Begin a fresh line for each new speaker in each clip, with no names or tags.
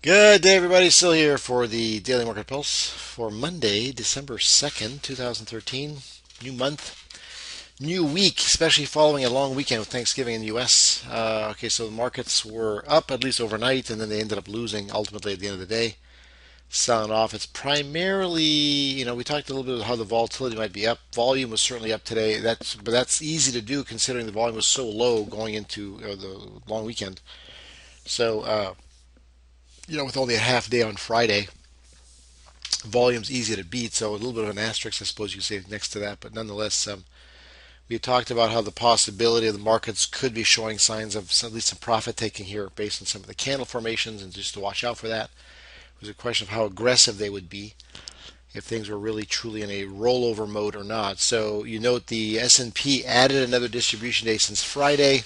Good day, everybody. Still here for the Daily Market Pulse for Monday, December 2nd, 2013. New month, new week, especially following a long weekend with Thanksgiving in the U.S. Okay, so the markets were up at least overnight, and then they ended up losing ultimately at the end of the day, selling off. It's primarily, we talked a little bit about how the volatility might be up. Volume was certainly up today. But that's easy to do considering the volume was so low going into the long weekend. So, with only a half day on Friday, volume's easy to beat, so a little bit of an asterisk, I suppose you could say, next to that. But nonetheless, we talked about how the possibility of the markets could be showing signs of at least some profit taking here based on some of the candle formations, and just to watch out for that. It was a question of how aggressive they would be if things were really truly in a rollover mode or not. So you note the S&P added another distribution day since Friday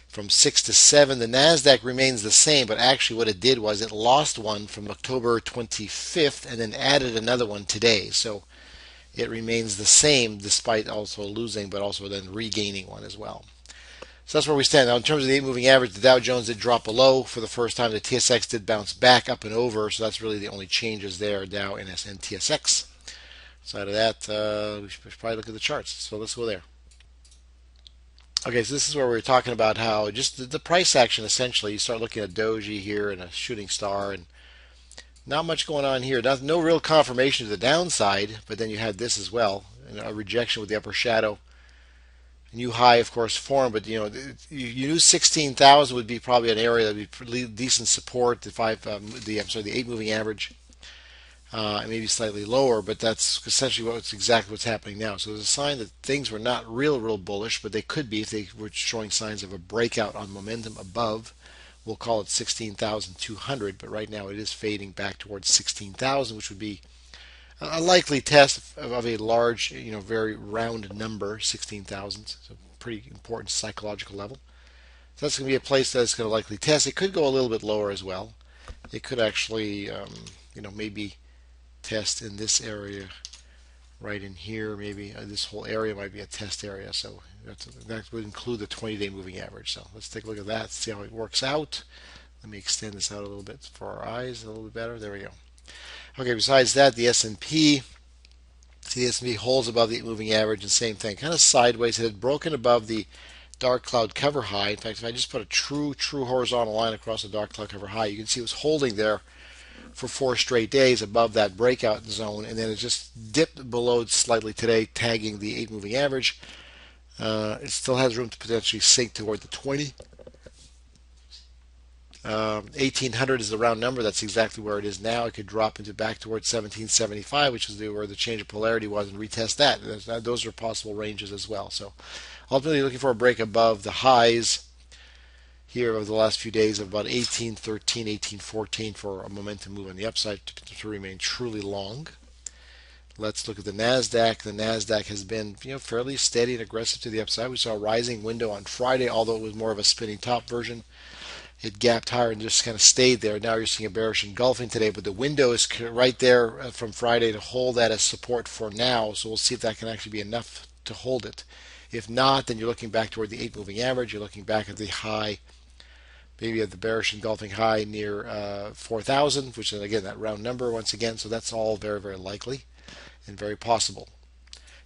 from 6 to 7. The NASDAQ remains the same, but actually what it did was it lost one from October 25th and then added another one today. So it remains the same despite also losing, but also then regaining one as well. So that's where we stand. Now, in terms of the 8 moving average, the Dow Jones did drop below for the first time. The TSX did bounce back up and over, so that's really the only changes there, Dow, NS, and TSX. Aside of that, we should probably look at the charts. So let's go there. Okay, so this is where we were talking about how just the price action essentially. You start looking at Doji here and a shooting star, and not much going on here. No real confirmation to the downside, but then you had this as well, a rejection with the upper shadow. New high, of course, formed, but you knew 16,000 would be probably an area that would be pretty decent support. The 8 moving average, maybe slightly lower, but that's essentially exactly what's happening now. So there's a sign that things were not real bullish, but they could be if they were showing signs of a breakout on momentum above. We'll call it 16,200, but right now it is fading back towards 16,000, which would be a likely test of a large, very round number, 16,000. So pretty important psychological level. So that's going to be a place that's going to likely test. It could go a little bit lower as well. It could actually, maybe test in this area right in here. Maybe this whole area might be a test area. So that would include the 20-day moving average. So let's take a look at that, see how it works out. Let me extend this out a little bit for our eyes a little bit better. There we go. Okay, besides that, the S&P. See, the S&P holds above the moving average, and same thing, kind of sideways. It had broken above the dark cloud cover high. In fact, if I just put a true horizontal line across the dark cloud cover high, you can see it was holding there for 4 straight days above that breakout zone, and then it just dipped below slightly today, tagging the 8 moving average. It still has room to potentially sink toward the 20. 1800 is the round number. That's exactly where it is now. It could drop into back towards 1775, which is where the change of polarity was, and retest that. Those are possible ranges as well. So ultimately, looking for a break above the highs here over the last few days of about 1813, 1814 for a momentum move on the upside to remain truly long. Let's look at the Nasdaq. The Nasdaq has been, fairly steady and aggressive to the upside. We saw a rising window on Friday, although it was more of a spinning top version. It gapped higher and just kind of stayed there. Now you're seeing a bearish engulfing today, but the window is right there from Friday to hold that as support for now. So we'll see if that can actually be enough to hold it. If not, then you're looking back toward the 8 moving average. You're looking back at the high, maybe at the bearish engulfing high near 4,000, which is again that round number once again. So that's all very likely and very possible.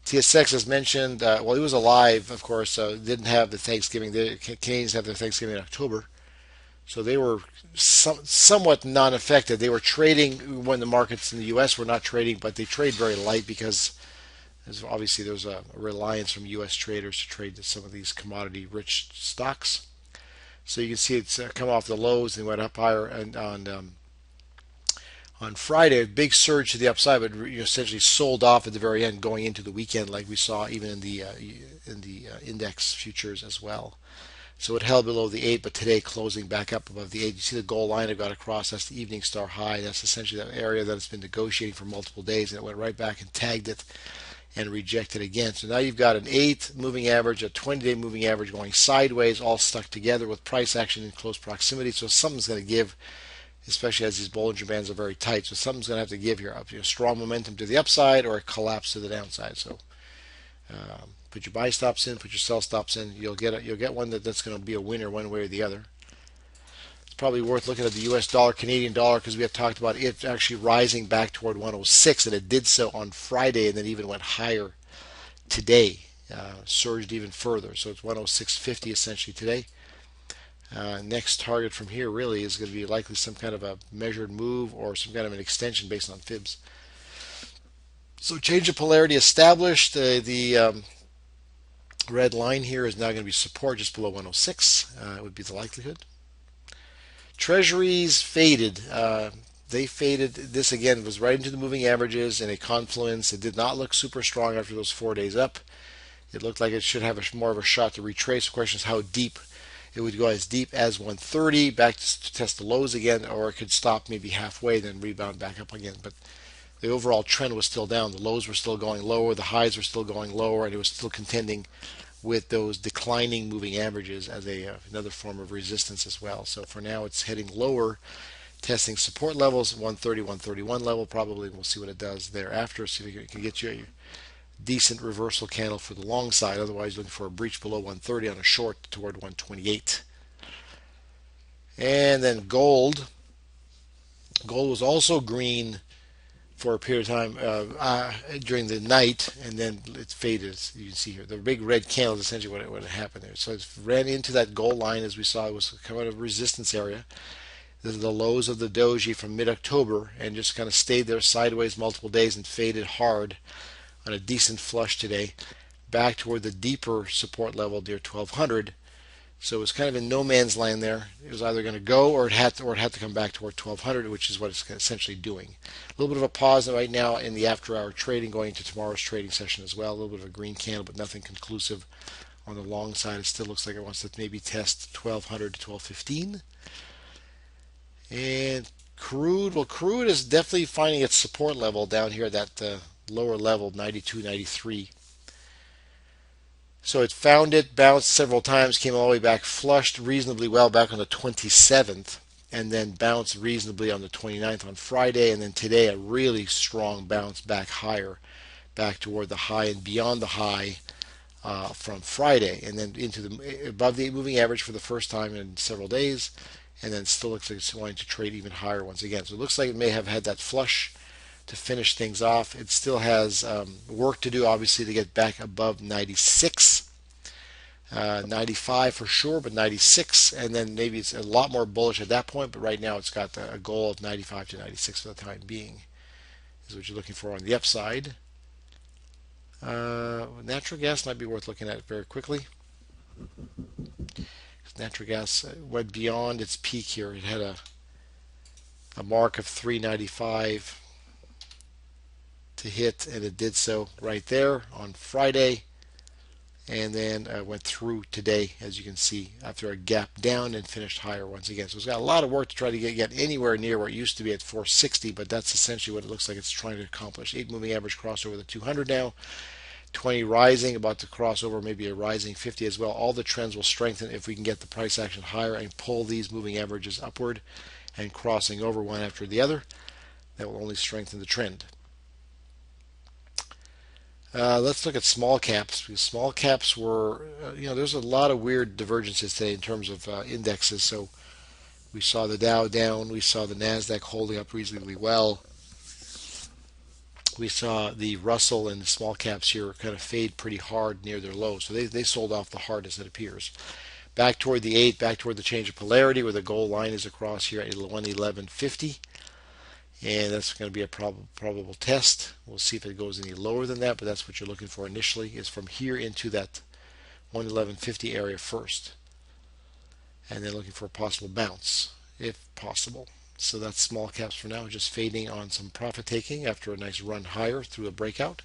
TSX, as mentioned, well, it was alive, of course. Didn't have the Thanksgiving. The Canadians have their Thanksgiving in October. So they were somewhat non-affected. They were trading when the markets in the U.S. were not trading, but they trade very light because there's a reliance from U.S. traders to trade some of these commodity-rich stocks. So you can see it's come off the lows and went up higher, and on Friday, a big surge to the upside, but essentially sold off at the very end, going into the weekend, like we saw even in the index futures as well. So it held below the 8, but today closing back up above the 8. You see the goal line I've got across. That's the evening star high. That's essentially that area that it's been negotiating for multiple days, and it went right back and tagged it and rejected again. So now you've got an 8 moving average, a 20-day moving average going sideways, all stuck together with price action in close proximity. So something's going to give, especially as these Bollinger Bands are very tight. So something's going to have to give here. Strong momentum to the upside or a collapse to the downside. So put your buy stops in, put your sell stops in. You'll get one that's going to be a winner one way or the other. probably worth looking at the US dollar, Canadian dollar, because we have talked about it actually rising back toward 106, and it did so on Friday and then even went higher today, surged even further. So it's 106.50 essentially today. Next target from here really is going to be likely some kind of a measured move or some kind of an extension based on fibs. So change of polarity established. The red line here is now going to be support just below 106. Would be the likelihood. Treasuries faded. They faded. This again was right into the moving averages in a confluence. It did not look super strong after those 4 days up. It looked like it should have more of a shot to retrace. The question is how deep. It would go as deep as 130 back to test the lows again, or it could stop maybe halfway then rebound back up again. But the overall trend was still down. The lows were still going lower, the highs were still going lower, and it was still contending with those declining moving averages as another form of resistance as well. So for now, it's heading lower, testing support levels, 130, 131 level probably. We'll see what it does thereafter. See if it can get you a decent reversal candle for the long side. Otherwise, looking for a breach below 130 on a short toward 128. And then gold. Gold was also green for a period of time during the night, and then it faded. As you can see here, the big red candle is essentially what happened there. So it ran into that gold line, as we saw. It was kind of a resistance area. This is the lows of the doji from mid-October, and just kind of stayed there sideways multiple days and faded hard on a decent flush today, back toward the deeper support level near 1200. So it was kind of in no man's land there. It was either going to go or it had to come back toward 1200, which is what it's essentially doing. A little bit of a pause right now in the after-hour trading, going into tomorrow's trading session as well. A little bit of a green candle, but nothing conclusive on the long side. It still looks like it wants to maybe test 1200 to 1215. And crude, well, crude is definitely finding its support level down here at that lower level, 92, 93. So it found it, bounced several times, came all the way back, flushed reasonably well back on the 27th, and then bounced reasonably on the 29th on Friday, and then today a really strong bounce back higher, back toward the high and beyond the high from Friday, and then into the above the moving average for the first time in several days, and then still looks like it's wanting to trade even higher once again. So it looks like it may have had that flush to finish things off. It still has work to do, obviously, to get back above 96. 95 for sure, but 96, and then maybe it's a lot more bullish at that point, but right now it's got a goal of 95 to 96 for the time being, is what you're looking for on the upside. Natural gas might be worth looking at very quickly. Natural gas went beyond its peak here. It had a mark of 395 to hit, and it did so right there on Friday, and then went through today, as you can see, after a gap down and finished higher once again. So it's got a lot of work to try to get anywhere near where it used to be at 460, but that's essentially what it looks like it's trying to accomplish. 8 moving average crossover the 200 now, 20 rising, about to cross over maybe a rising 50 as well. All the trends will strengthen if we can get the price action higher and pull these moving averages upward and crossing over one after the other. That will only strengthen the trend. Let's look at small caps, because small caps were, there's a lot of weird divergences today in terms of indexes. So we saw the Dow down, we saw the Nasdaq holding up reasonably well. We saw the Russell and the small caps here kind of fade pretty hard near their lows. So they sold off the hardest, it appears. Back toward the 8, back toward the change of polarity, where the gold line is across here at 111.50. And that's going to be a probable test. We'll see if it goes any lower than that, but that's what you're looking for initially, is from here into that 111.50 area first. And then looking for a possible bounce, if possible. So that's small caps for now, just fading on some profit taking after a nice run higher through a breakout.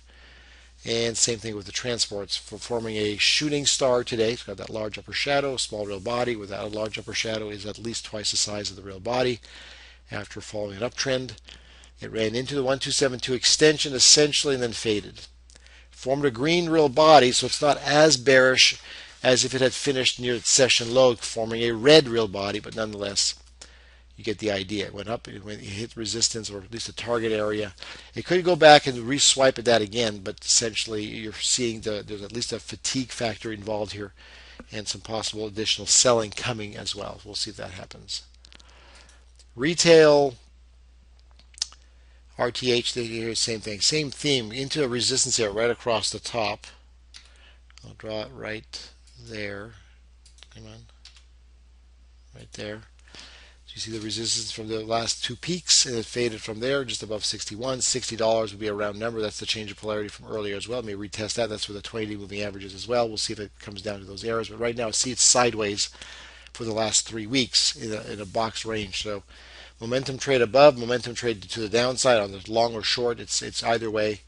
And same thing with the transports, for forming a shooting star today. It's got that large upper shadow, small real body. Without a large upper shadow is at least twice the size of the real body. After following an uptrend, it ran into the 1272 extension essentially and then faded. Formed a green real body, so it's not as bearish as if it had finished near its session low, forming a red real body, but nonetheless, you get the idea. It went up, it hit resistance, or at least a target area. It could go back and re-swipe at that again, but essentially you're seeing there's at least a fatigue factor involved here and some possible additional selling coming as well. We'll see if that happens. Retail, RTH, same thing, same theme, into a resistance area right across the top. I'll draw it right there. Come on, right there. So you see the resistance from the last two peaks, and it faded from there just above 61. $60 would be a round number. That's the change of polarity from earlier as well. Let me retest that. That's where the 20-day moving average is as well. We'll see if it comes down to those areas. But right now, see it's sideways for the last 3 weeks in a box range. So momentum trade above, momentum trade to the downside on the long or short. It's either way,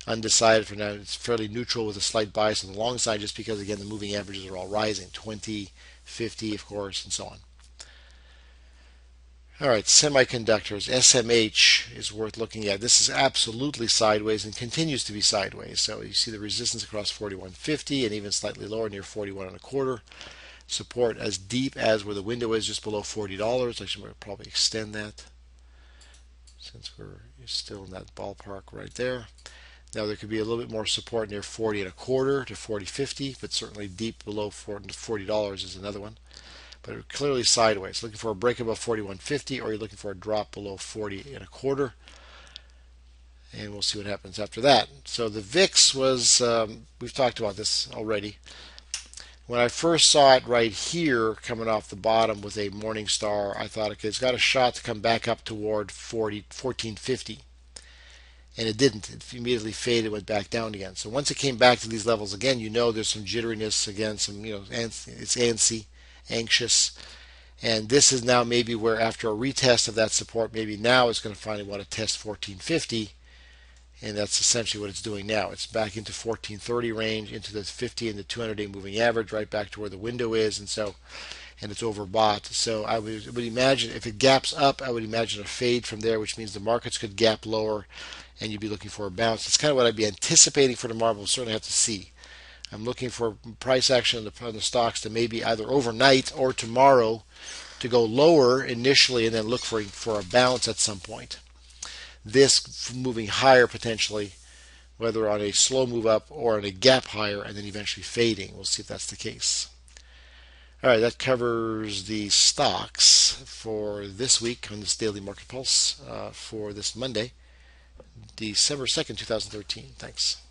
undecided for now. It's fairly neutral with a slight bias on the long side, just because again the moving averages are all rising, 20, 50, of course, and so on. All right, semiconductors, SMH is worth looking at. This is absolutely sideways and continues to be sideways. So you see the resistance across 41.50 and even slightly lower near 41 and a quarter. Support as deep as where the window is, just below $40. Actually, we'll probably extend that since we're still in that ballpark right there. Now there could be a little bit more support near 40 and a quarter to 40.50, but certainly deep below $40 is another one. But clearly sideways. Looking for a break above 41.50, or you're looking for a drop below 40 and a quarter. And we'll see what happens after that. So the VIX was, we've talked about this already. When I first saw it right here coming off the bottom with a morning star, I thought, okay, it's got a shot to come back up toward 14.50. And it didn't. It immediately faded, went back down again. So once it came back to these levels again, you know there's some jitteriness again, some, it's antsy, anxious. And this is now maybe where after a retest of that support, maybe now it's going to finally want to test 1450. And that's essentially what it's doing now. It's back into 1430 range, into the 50 and the 200-day moving average, right back to where the window is. And it's overbought. So I would imagine if it gaps up, I would imagine a fade from there, which means the markets could gap lower and you'd be looking for a bounce. It's kind of what I'd be anticipating for tomorrow, but we'll certainly have to see. I'm looking for price action on the stocks to maybe either overnight or tomorrow to go lower initially and then look for a bounce at some point. This moving higher potentially, whether on a slow move up or on a gap higher and then eventually fading. We'll see if that's the case. All right, that covers the stocks for this week on this Daily Market Pulse for this Monday, December 2nd, 2013. Thanks.